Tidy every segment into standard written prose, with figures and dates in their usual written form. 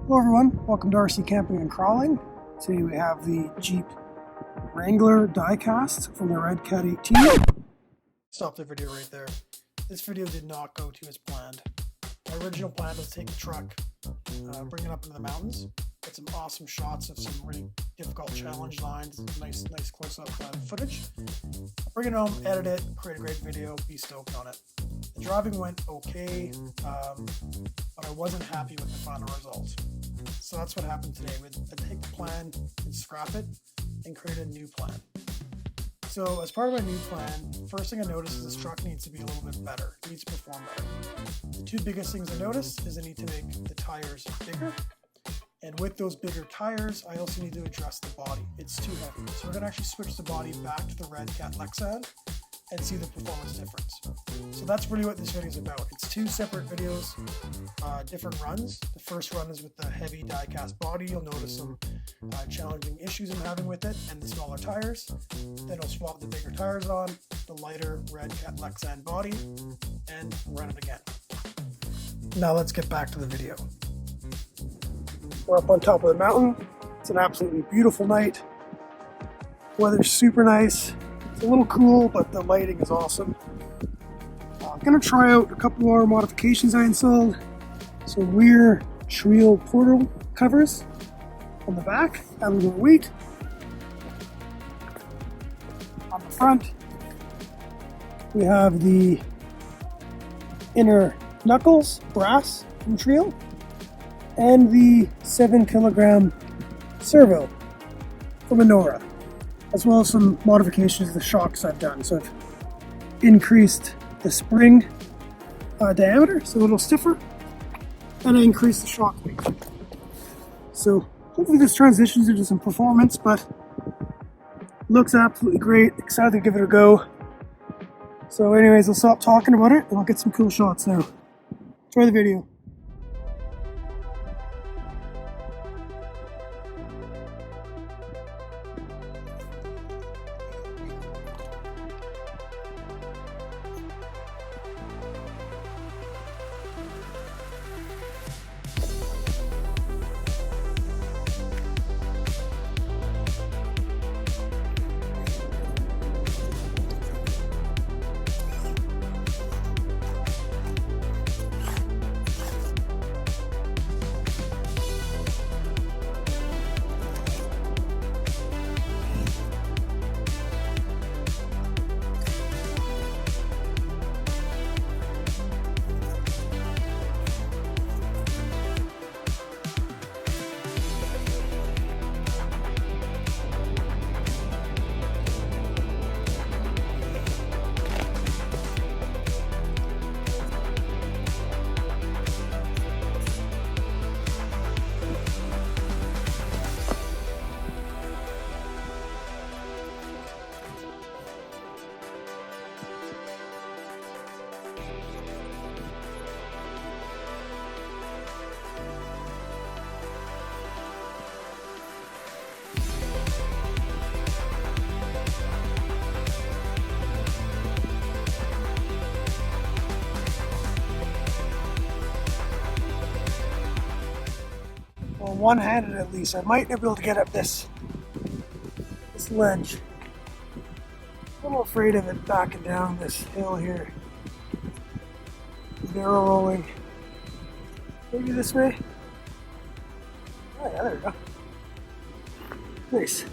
Hello everyone, welcome to RC Camping and Crawling. Today we have the Jeep Wrangler diecast from the Redcat 18. Stop the video right there. This video did not go to as planned. My original plan was to take the truck, bring it up into the mountains, get some awesome shots of some really difficult challenge lines, nice close-up footage. Bring it home, edit it, create a great video, be stoked on it. The driving went okay, but I wasn't happy with the final result. So that's what happened today. I take the plan and scrap it and create a new plan. So as part of my new plan, first thing I noticed is this truck needs to be a little bit better. It needs to perform better. The two biggest things I noticed is I need to make the tires bigger. And with those bigger tires, I also need to address the body. It's too heavy. So we're going to actually switch the body back to the Redcat Lexan and see the performance difference. So that's really what this video is about. It's two separate videos, different runs. The first run is with the heavy die-cast body. You'll notice some challenging issues I'm having with it and the smaller tires. Then I'll swap the bigger tires on, the lighter Redcat Lexan body, and run it again. Now let's get back to the video. We're up on top of the mountain. It's an absolutely beautiful night. Weather's super nice. It's a little cool, but the lighting is awesome. I'm going to try out a couple more modifications I installed. Some rear Treal portal covers on the back, add a little more weight. On the front, we have the inner knuckles, brass from Treal, and the 7 kilogram servo from Injora, as well as some modifications to the shocks I've done. So I've increased the spring diameter, so a little stiffer, and I increased the shock weight. So hopefully this transitions into some performance, but looks absolutely great. Excited to give it a go. So anyways, I'll stop talking about it and I'll get some cool shots now. Enjoy the video. Well, one-handed at least. I might not be able to get up this ledge. I'm a little afraid of it backing down this hill here. Barrel rolling. Maybe this way? Oh yeah, there we go. Nice.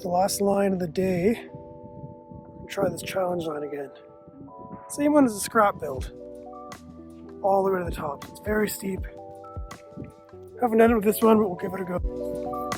the last line of the day. Try this challenge line again. Same one as the scrap build. All the way to the top. It's very steep. Haven't done it with this one, but we'll give it a go.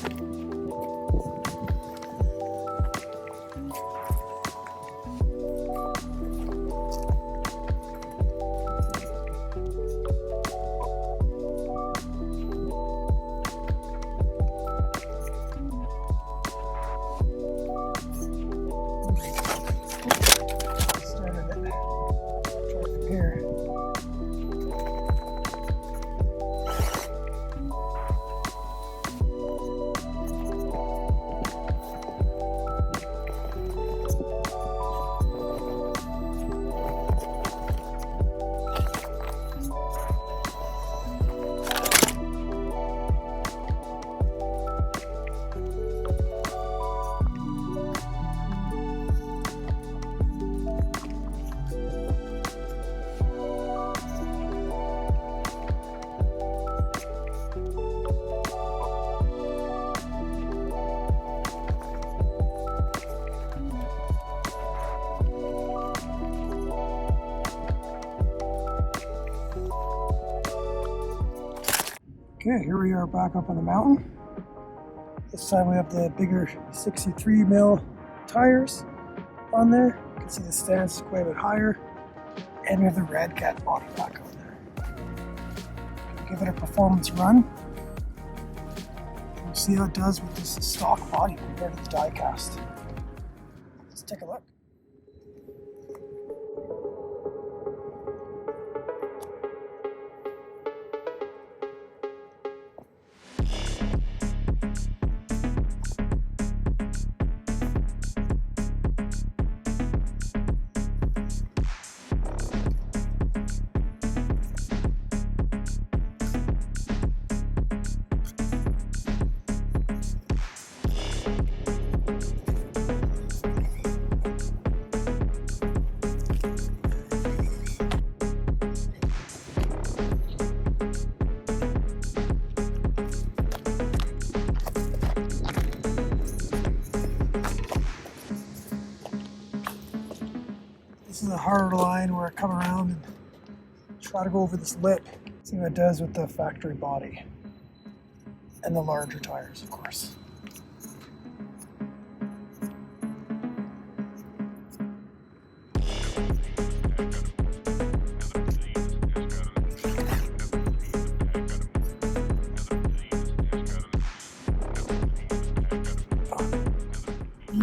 Okay, here we are back up on the mountain. This time we have the bigger 63 mil tires on there. You can see the stance is quite a bit higher. And we have the Redcat body back on there. Give it a performance run. We'll see how it does with this stock body compared to the die cast. Let's take a look. This is a harder line where I come around and try to go over this lip, see what it does with the factory body and the larger tires, of course.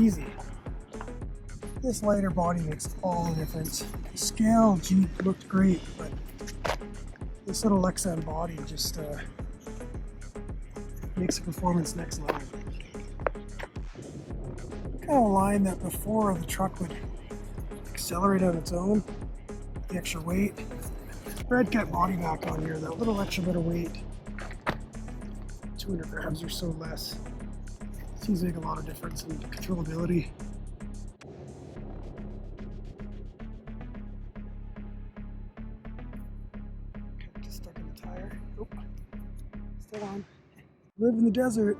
Easy. This lighter body makes all the difference. The scale Jeep looked great, but this little Lexan body just makes the performance next level. Kind of a line that before the truck would accelerate on its own, the extra weight. Redcat body back on here, that little extra bit of weight, 200 grams or so less. Seems to make a lot of difference in controllability. Stuck in the tire. Oh, still on. Live in the desert,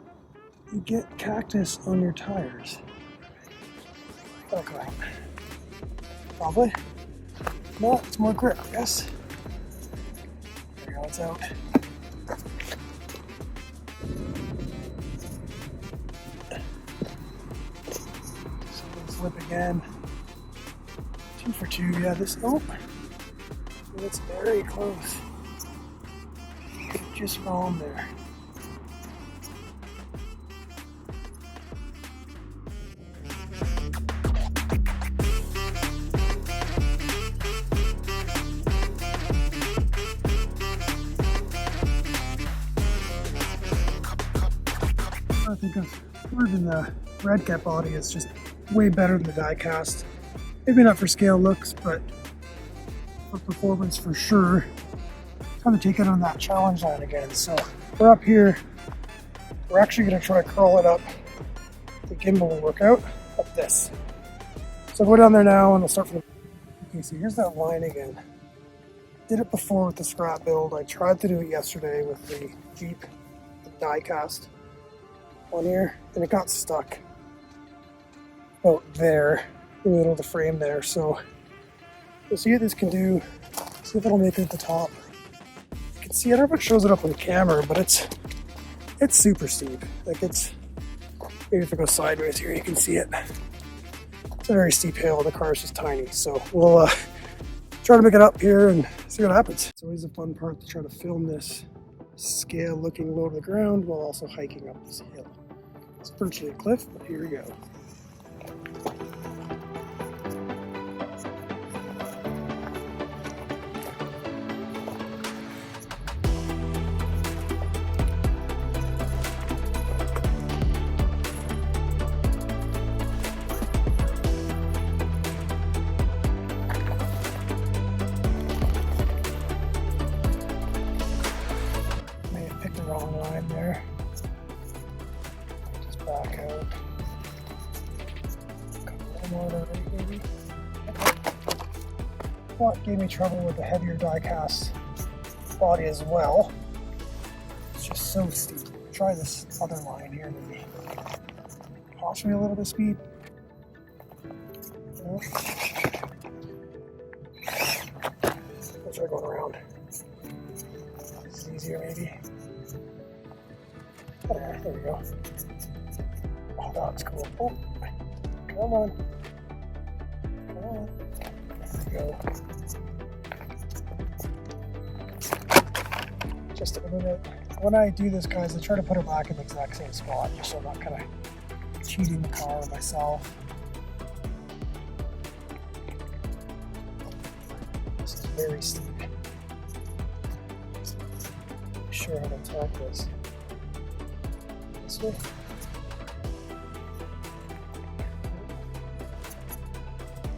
you get cactus on your tires. Okay. Probably. No, it's more grip, I guess. There we go, it's out. Flip again. 2 for 2. Yeah, this. Oh, it's very close. Just wrong there. I think of even the Redcat body is just way better than the die cast. Maybe not for scale looks, but for performance for sure. Time to take it on that challenge line again. So we're up here. We're actually going to try to curl it up. The gimbal will work out up this. So go down there now and we'll start from the... Okay, so here's that line again. Did it before with the scrap build. I tried to do it yesterday with the Jeep, the die cast on here, and it got stuck. about there, in the middle of the frame there. So we'll see what this can do. See if it'll make it at the top. You can see, I don't know if it shows it up on the camera, but it's super steep. Like it's, maybe if it goes sideways here, you can see it. It's a very steep hill. The car is just tiny. So we'll try to make it up here and see what happens. It's always a fun part to try to film this scale looking low to the ground while also hiking up this hill. It's virtually a cliff, but here we go. Wrong line there. Just back out. A couple more to the right, maybe. What gave me trouble with the heavier die cast body as well. It's just so steep. Try this other line here, maybe. Possibly a little bit of speed. No. I'll try going around. It's easier, maybe. There we go. Oh, that was cool. Oh, come on. Come on. There we go. Just a minute. When I do this, guys, I try to put it back in the exact same spot, just so I'm not kind of cheating the car or myself. This is very steep. Not sure how to attack this.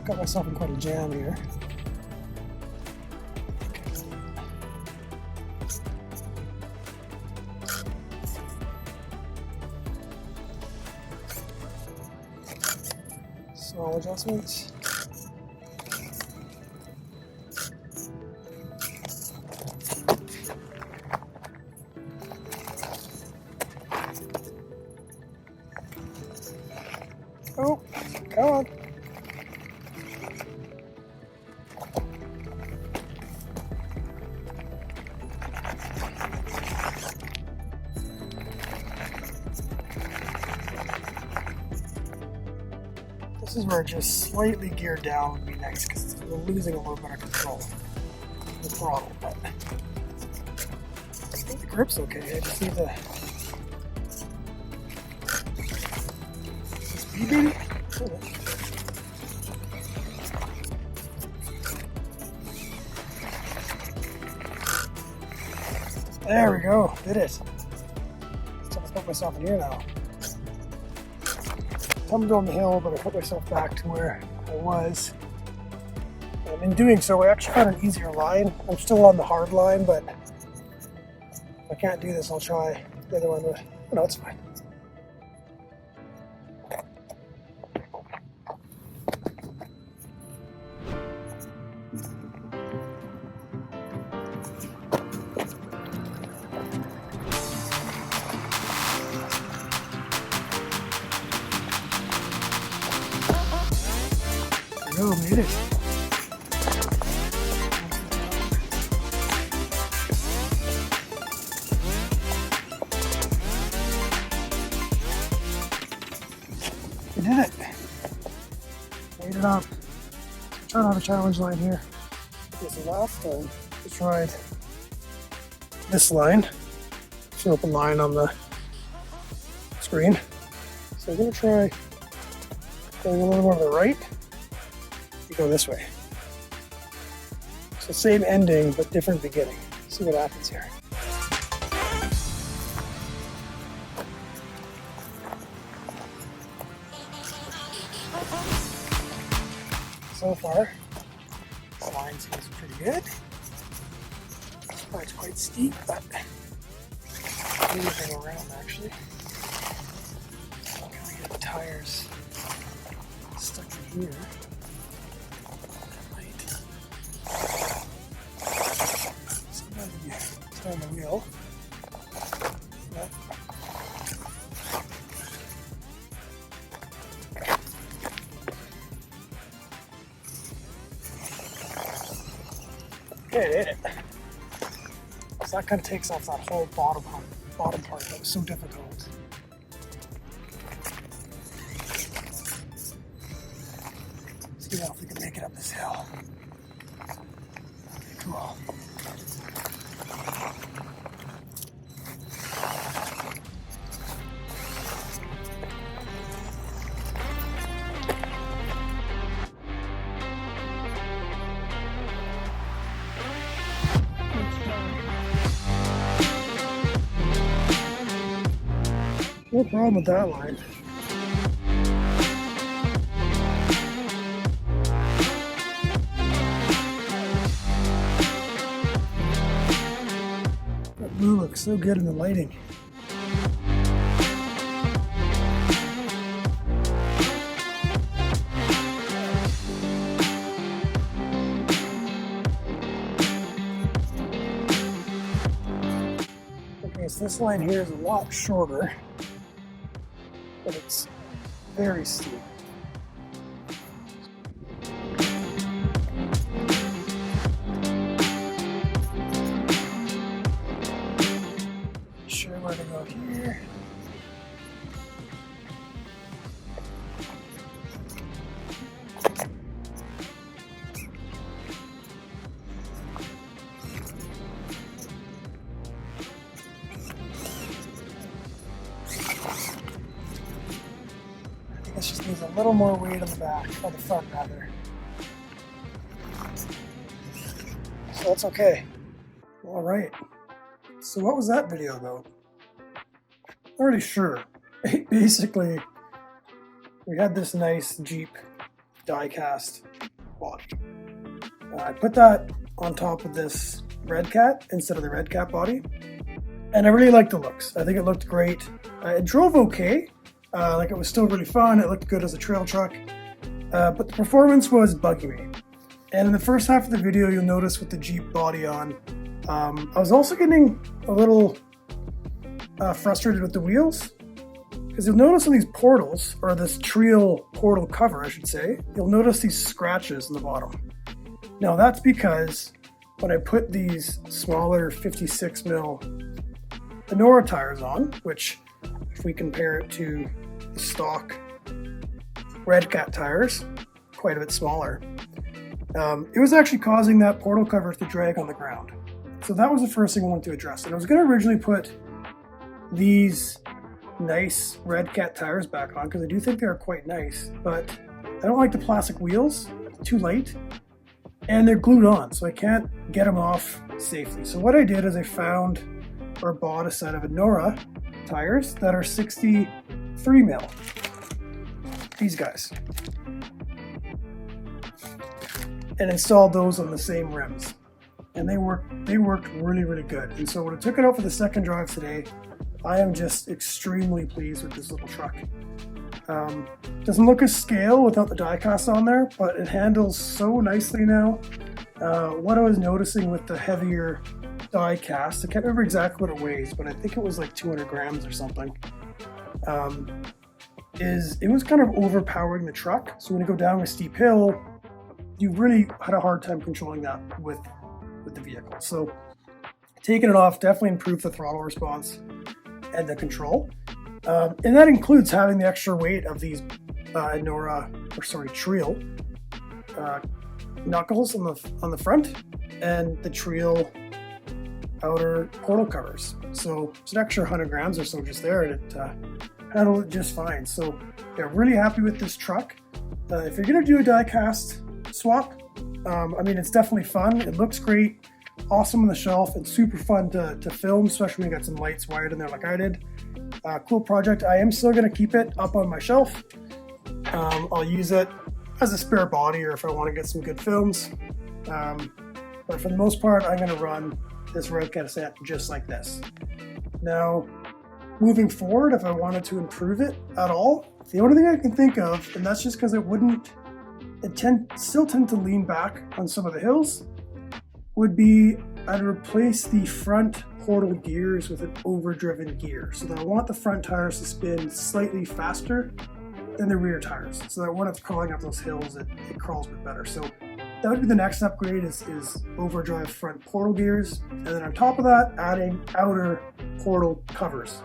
Got myself in quite a jam here. Small adjustments. Oh, come on. This is where just slightly geared down would be nice because we're losing a little bit of control of the throttle, but I think the grip's okay. I just need to speed maybe? There we go, did it. So I put myself in here now. I'm going the hill, but I put myself back to where I was. And in doing so, I actually found an easier line. I'm still on the hard line, but if I can't do this, I'll try the other one. No, it's fine. Oh, made it. We did it. Made it up. Trying to have a challenge line here. Because the last time we tried this line. It's an open line on the screen. So I'm going to try going a little more to the right. You go this way. So same ending, but different beginning. See what happens here. So far, the line seems pretty good. It's quite steep, but moving around actually. Can we get the tires stuck in here? On the wheel. Yep. okay, it ate it. So that kind of takes off that whole bottom part that was so difficult. See now if we can make it up this hill. Cool. No problem with that line. That blue looks so good in the lighting. Okay, so this line here is a lot shorter, but it's very steep. Sure where to go here. This just needs a little more weight on the back, or the front rather. So that's okay. All right. So what was that video about? Not really sure. Basically, we had this nice Jeep die-cast body. I put that on top of this Redcat instead of the Redcat body, and I really liked the looks. I think it looked great. It drove okay. Like it was still really fun. It looked good as a trail truck, but the performance was bugging me. And in the first half of the video, you'll notice with the Jeep body on, I was also getting a little frustrated with the wheels, because you'll notice on these portals, or this Treal portal cover, I should say, you'll notice these scratches in the bottom. Now that's because when I put these smaller 56mm Injora tires on, which if we compare it to the stock Redcat tires, quite a bit smaller, it was actually causing that portal cover to drag on the ground. So that was the first thing I wanted to address. And I was going to originally put these nice Redcat tires back on because I do think they're quite nice, but I don't like the plastic wheels, too light, and they're glued on, so I can't get them off safely. So what I did is I found or bought a set of Injora tires that are 63mm. These guys. And installed those on the same rims. And they worked really, really good. And so when I took it out for the second drive today, I am just extremely pleased with this little truck. Doesn't look a scale without the die-cast on there, but it handles so nicely now. What I was noticing with the heavier die-cast, I can't remember exactly what it weighs, but I think it was like 200 grams or something, is it was kind of overpowering the truck. So when you go down a steep hill, you really had a hard time controlling that with the vehicle. So taking it off definitely improved the throttle response and the control. And that includes having the extra weight of these Treal knuckles on the front and the Treal outer portal covers. So it's an extra 100 grams or so just there, and it handled it just fine. So yeah, really happy with this truck. If you're gonna do a die-cast swap, I mean, it's definitely fun. It looks great, awesome on the shelf, and super fun to film, especially when you got some lights wired in there like I did. Cool project. I am still gonna keep it up on my shelf. I'll use it as a spare body or if I want to get some good films. But for the most part, I'm gonna run this Redcat Ascent just like this. Now, moving forward, if I wanted to improve it at all, the only thing I can think of, and that's just because it still tend to lean back on some of the hills, would be I'd replace the front portal gears with an overdriven gear, so that I want the front tires to spin slightly faster than the rear tires, so that when it's crawling up those hills, it crawls a bit better. So That would be the next upgrade is overdrive front portal gears, and then on top of that, adding outer portal covers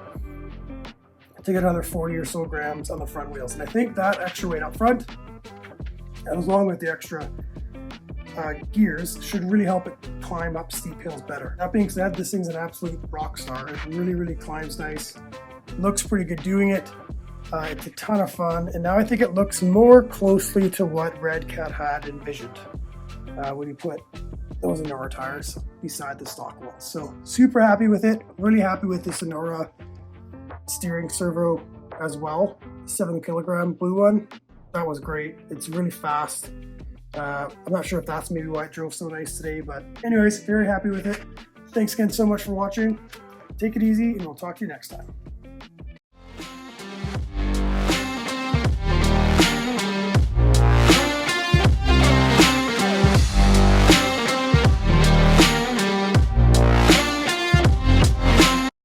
to get another 40 or so grams on the front wheels. And I think that extra weight up front, and along with the extra gears, should really help it climb up steep hills better. That being said, this thing's an absolute rock star. It really climbs nice. Looks pretty good doing it. It's a ton of fun, and now I think it looks more closely to what Redcat had envisioned when you put those Injora tires beside the stock ones. So super happy with it. Really happy with this Injora steering servo as well. 7 kilogram blue one. That was great. It's really fast. I'm not sure if that's maybe why it drove so nice today, but anyways, very happy with it. Thanks again so much for watching. Take it easy, and we'll talk to you next time.